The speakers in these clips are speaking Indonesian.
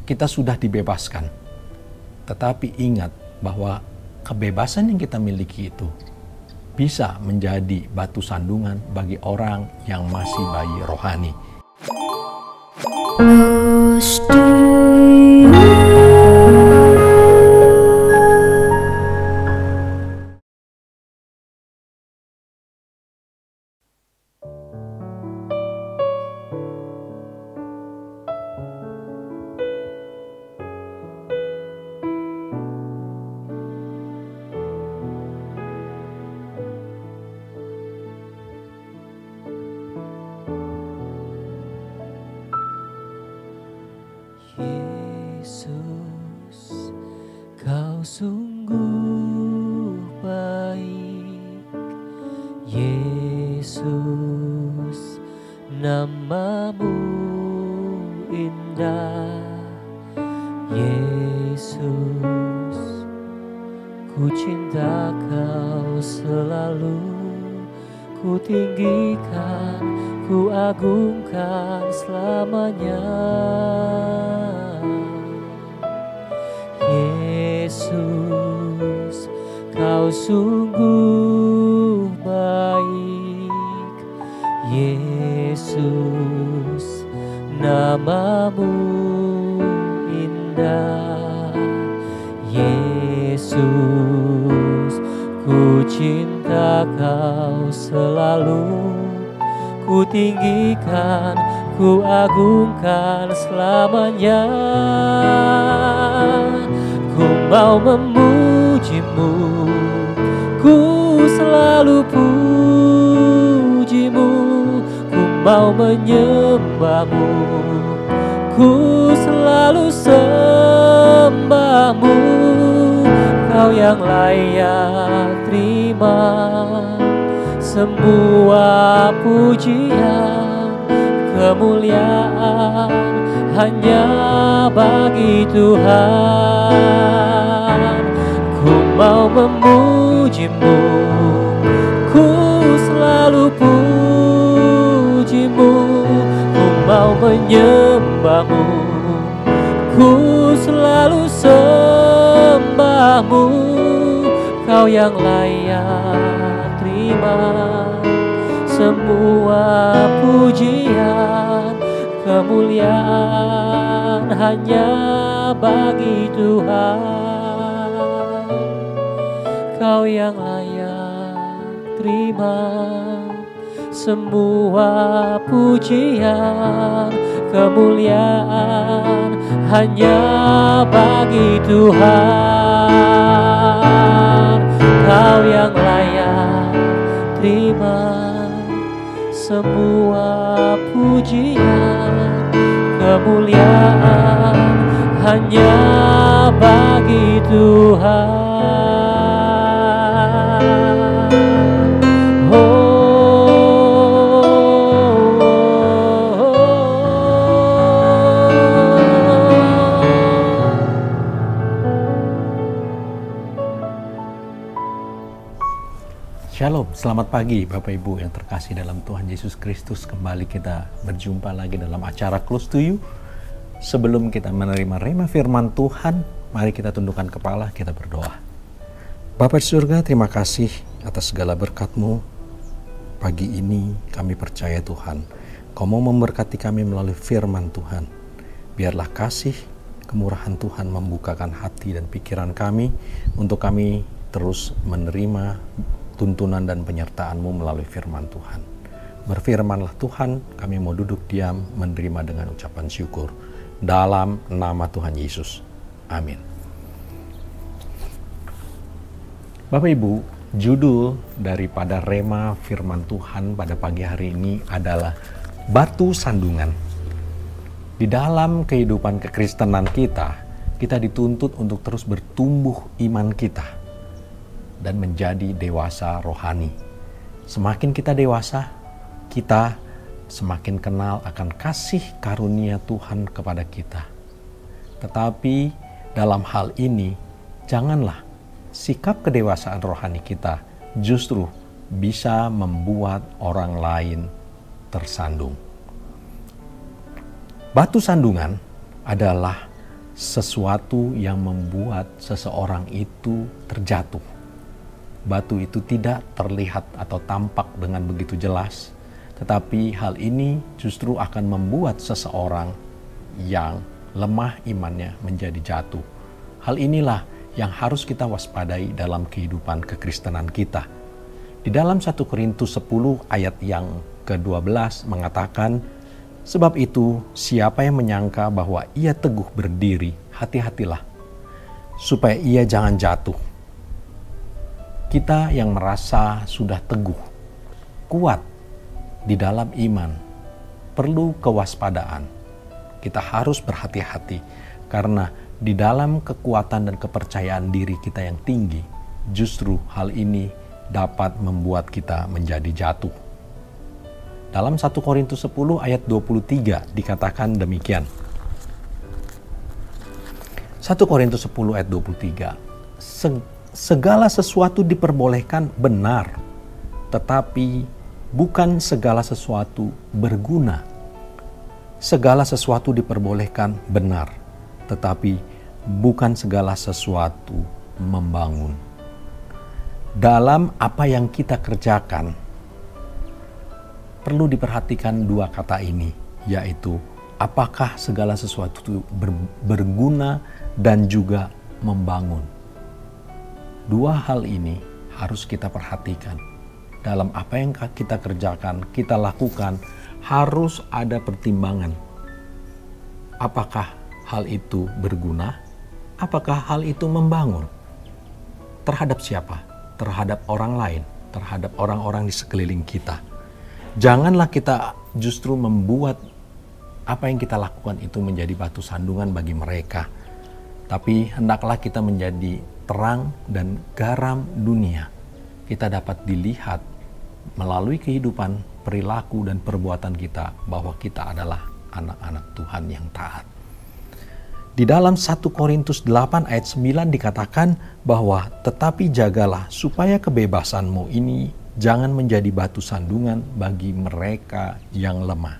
kita sudah dibebaskan. Tetapi ingat bahwa kebebasan yang kita miliki itu bisa menjadi batu sandungan bagi orang yang masih bayi rohani. Yesus, Kau sungguh baik. Yesus, nama-Mu indah. Yesus, ku cinta Kau selalu. Ku tinggikan, ku agungkan selamanya. Yesus, Kau sungguh baik. Yesus, nama-Mu indah. Yesus, ku cinta Kau selalu. Ku tinggikan, ku agungkan selamanya. Ku mau memuji-Mu, ku selalu puji-Mu. Ku mau menyembah-Mu, ku selalu sembah-Mu. Kau yang layak terima semua pujian, kemuliaan hanya bagi Tuhan. Ku mau memuji-Mu, ku selalu puji-Mu. Ku mau menyembah-Mu, ku selalu sembah-Mu. Kau yang layak terima semua pujian, kemuliaan hanya bagi Tuhan. Kau yang layak terima semua pujian, kemuliaan hanya bagi Tuhan. Kau yang layak terima semua pujian, kemuliaan hanya bagi Tuhan. Shalom, selamat pagi Bapak Ibu yang terkasih dalam Tuhan Yesus Kristus. Kembali kita berjumpa lagi dalam acara Close to You. Sebelum kita menerima rema firman Tuhan, mari kita tundukkan kepala, kita berdoa. Bapa di surga, terima kasih atas segala berkat-Mu. Pagi ini kami percaya Tuhan, Kau mau memberkati kami melalui firman Tuhan. Biarlah kasih, kemurahan Tuhan membukakan hati dan pikiran kami untuk kami terus menerima tuntunan dan penyertaan-Mu melalui firman Tuhan. Berfirmanlah Tuhan, kami mau duduk diam menerima dengan ucapan syukur. Dalam nama Tuhan Yesus. Amin. Bapak Ibu, judul daripada rema firman Tuhan pada pagi hari ini adalah batu sandungan. Di dalam kehidupan kekristenan kita dituntut untuk terus bertumbuh iman kita dan menjadi dewasa rohani. Semakin kita dewasa, kita semakin kenal akan kasih karunia Tuhan kepada kita. Tetapi dalam hal ini, janganlah sikap kedewasaan rohani kita justru bisa membuat orang lain tersandung. Batu sandungan adalah sesuatu yang membuat seseorang itu terjatuh. Batu itu tidak terlihat atau tampak dengan begitu jelas, tetapi hal ini justru akan membuat seseorang yang lemah imannya menjadi jatuh. Hal inilah yang harus kita waspadai dalam kehidupan kekristenan kita. Di dalam 1 Korintus 10 ayat yang ke-12 mengatakan, sebab itu siapa yang menyangka bahwa ia teguh berdiri, hati-hatilah, supaya ia jangan jatuh. Kita yang merasa sudah teguh, kuat di dalam iman, perlu kewaspadaan. Kita harus berhati-hati karena di dalam kekuatan dan kepercayaan diri kita yang tinggi, justru hal ini dapat membuat kita menjadi jatuh. Dalam 1 Korintus 10 ayat 23 dikatakan demikian. 1 Korintus 10 ayat 23. Segala sesuatu diperbolehkan benar, tetapi bukan segala sesuatu berguna. Segala sesuatu diperbolehkan benar, tetapi bukan segala sesuatu membangun. Dalam apa yang kita kerjakan, perlu diperhatikan dua kata ini, yaitu apakah segala sesuatu itu berguna dan juga membangun. Dua hal ini harus kita perhatikan. Dalam apa yang kita kerjakan, kita lakukan, harus ada pertimbangan. Apakah hal itu berguna? Apakah hal itu membangun? Terhadap siapa? Terhadap orang lain, terhadap orang-orang di sekeliling kita. Janganlah kita justru membuat apa yang kita lakukan itu menjadi batu sandungan bagi mereka. Tapi hendaklah kita menjadi terang dan garam dunia. Kita dapat dilihat melalui kehidupan, perilaku, dan perbuatan kita bahwa kita adalah anak-anak Tuhan yang taat. Di dalam 1 Korintus 8 ayat 9 dikatakan bahwa tetapi jagalah supaya kebebasanmu ini jangan menjadi batu sandungan bagi mereka yang lemah.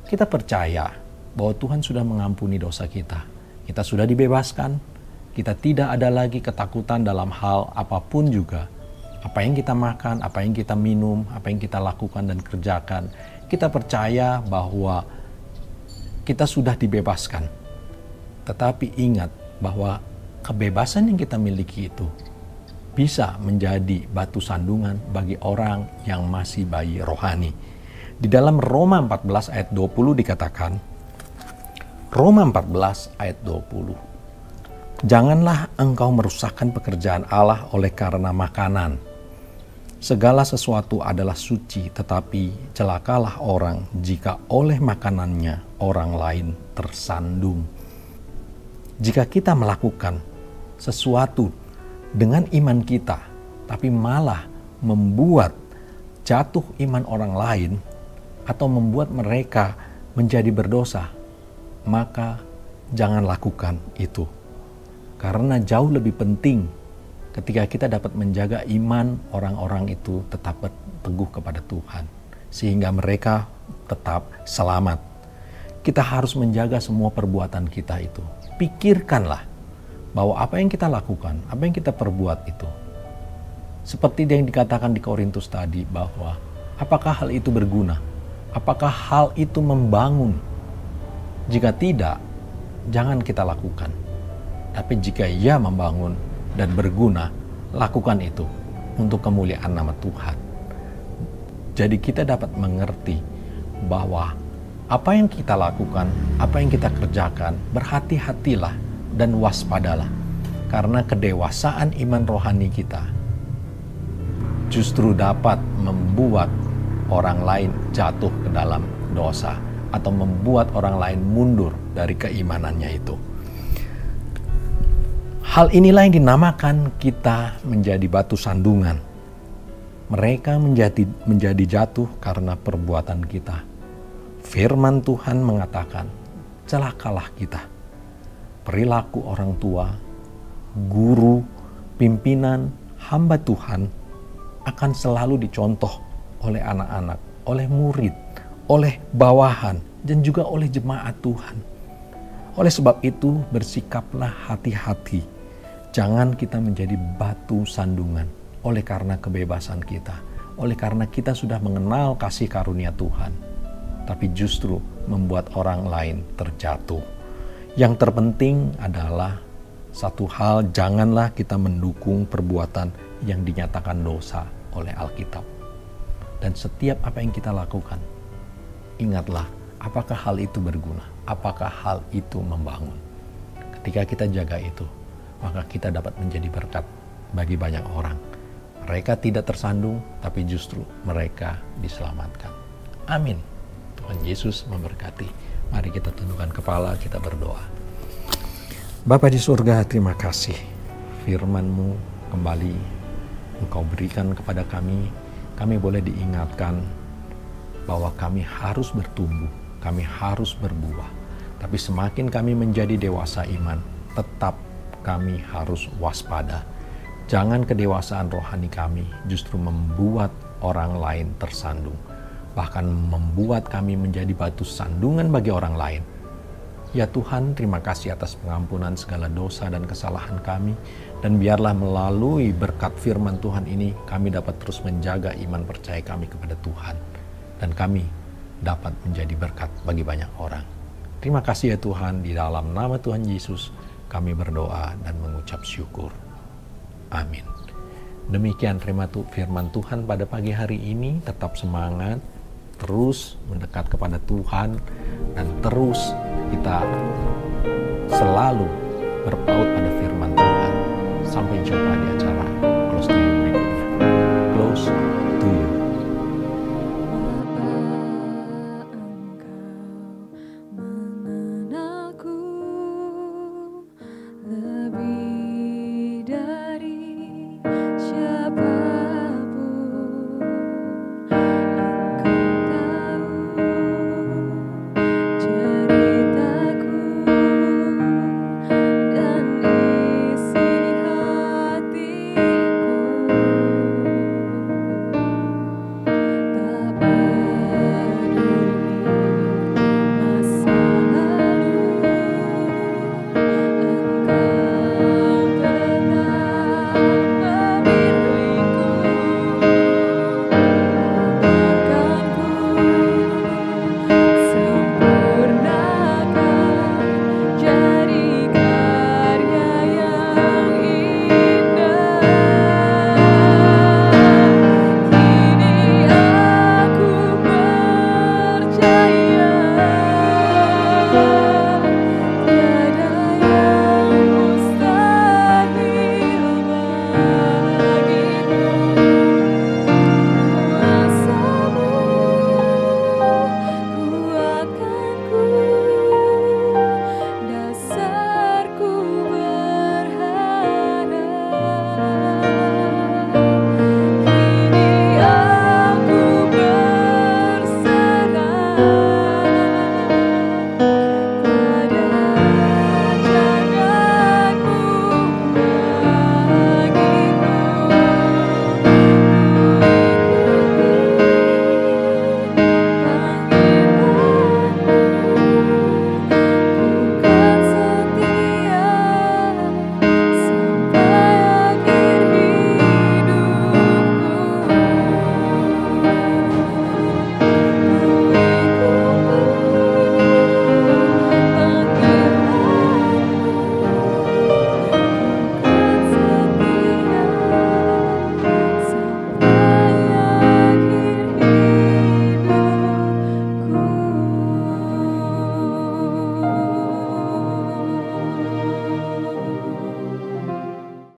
Kita percaya bahwa Tuhan sudah mengampuni dosa kita. Kita sudah dibebaskan. Kita tidak ada lagi ketakutan dalam hal apapun juga. Apa yang kita makan, apa yang kita minum, apa yang kita lakukan dan kerjakan. Kita percaya bahwa kita sudah dibebaskan. Tetapi ingat bahwa kebebasan yang kita miliki itu bisa menjadi batu sandungan bagi orang yang masih bayi rohani. Di dalam Roma 14 ayat 20 dikatakan, Roma 14 ayat 20. Janganlah engkau merusakkan pekerjaan Allah oleh karena makanan. Segala sesuatu adalah suci, tetapi celakalah orang jika oleh makanannya orang lain tersandung. Jika kita melakukan sesuatu dengan iman kita, tapi malah membuat jatuh iman orang lain atau membuat mereka menjadi berdosa, maka jangan lakukan itu. Karena jauh lebih penting ketika kita dapat menjaga iman orang-orang itu tetap teguh kepada Tuhan. Sehingga mereka tetap selamat. Kita harus menjaga semua perbuatan kita itu. Pikirkanlah bahwa apa yang kita lakukan, apa yang kita perbuat itu. Seperti yang dikatakan di Korintus tadi bahwa apakah hal itu berguna? Apakah hal itu membangun? Jika tidak, jangan kita lakukan. Tapi jika ia membangun dan berguna, lakukan itu untuk kemuliaan nama Tuhan. Jadi kita dapat mengerti bahwa apa yang kita lakukan, apa yang kita kerjakan, berhati-hatilah dan waspadalah. Karena kedewasaan iman rohani kita justru dapat membuat orang lain jatuh ke dalam dosa atau membuat orang lain mundur dari keimanannya itu. Hal inilah yang dinamakan kita menjadi batu sandungan. Mereka menjadi jatuh karena perbuatan kita. Firman Tuhan mengatakan, celakalah kita. Perilaku orang tua, guru, pimpinan, hamba Tuhan akan selalu dicontoh oleh anak-anak, oleh murid, oleh bawahan, dan juga oleh jemaat Tuhan. Oleh sebab itu, bersikaplah hati-hati. Jangan kita menjadi batu sandungan oleh karena kebebasan kita, oleh karena kita sudah mengenal kasih karunia Tuhan, tapi justru membuat orang lain terjatuh. Yang terpenting adalah satu hal, janganlah kita mendukung perbuatan yang dinyatakan dosa oleh Alkitab. Dan setiap apa yang kita lakukan, ingatlah, apakah hal itu berguna? Apakah hal itu membangun? Ketika kita jaga itu, maka kita dapat menjadi berkat bagi banyak orang. Mereka tidak tersandung, tapi justru mereka diselamatkan. Amin. Tuhan Yesus memberkati. Mari kita tundukkan kepala, kita berdoa. Bapa di surga, terima kasih. Firman-Mu kembali Engkau berikan kepada kami. Kami boleh diingatkan bahwa kami harus bertumbuh, kami harus berbuah. Tapi semakin kami menjadi dewasa iman, tetap kami harus waspada. Jangan kedewasaan rohani kami justru membuat orang lain tersandung, bahkan membuat kami menjadi batu sandungan bagi orang lain. Ya Tuhan, terima kasih atas pengampunan segala dosa dan kesalahan kami, dan biarlah melalui berkat firman Tuhan ini, kami dapat terus menjaga iman percaya kami kepada Tuhan, dan kami dapat menjadi berkat bagi banyak orang. Terima kasih ya Tuhan, di dalam nama Tuhan Yesus, kami berdoa dan mengucap syukur. Amin. Demikian firman Tuhan pada pagi hari ini. Tetap semangat, terus mendekat kepada Tuhan, dan terus kita selalu berpaut pada firman Tuhan. Sampai jumpa di acara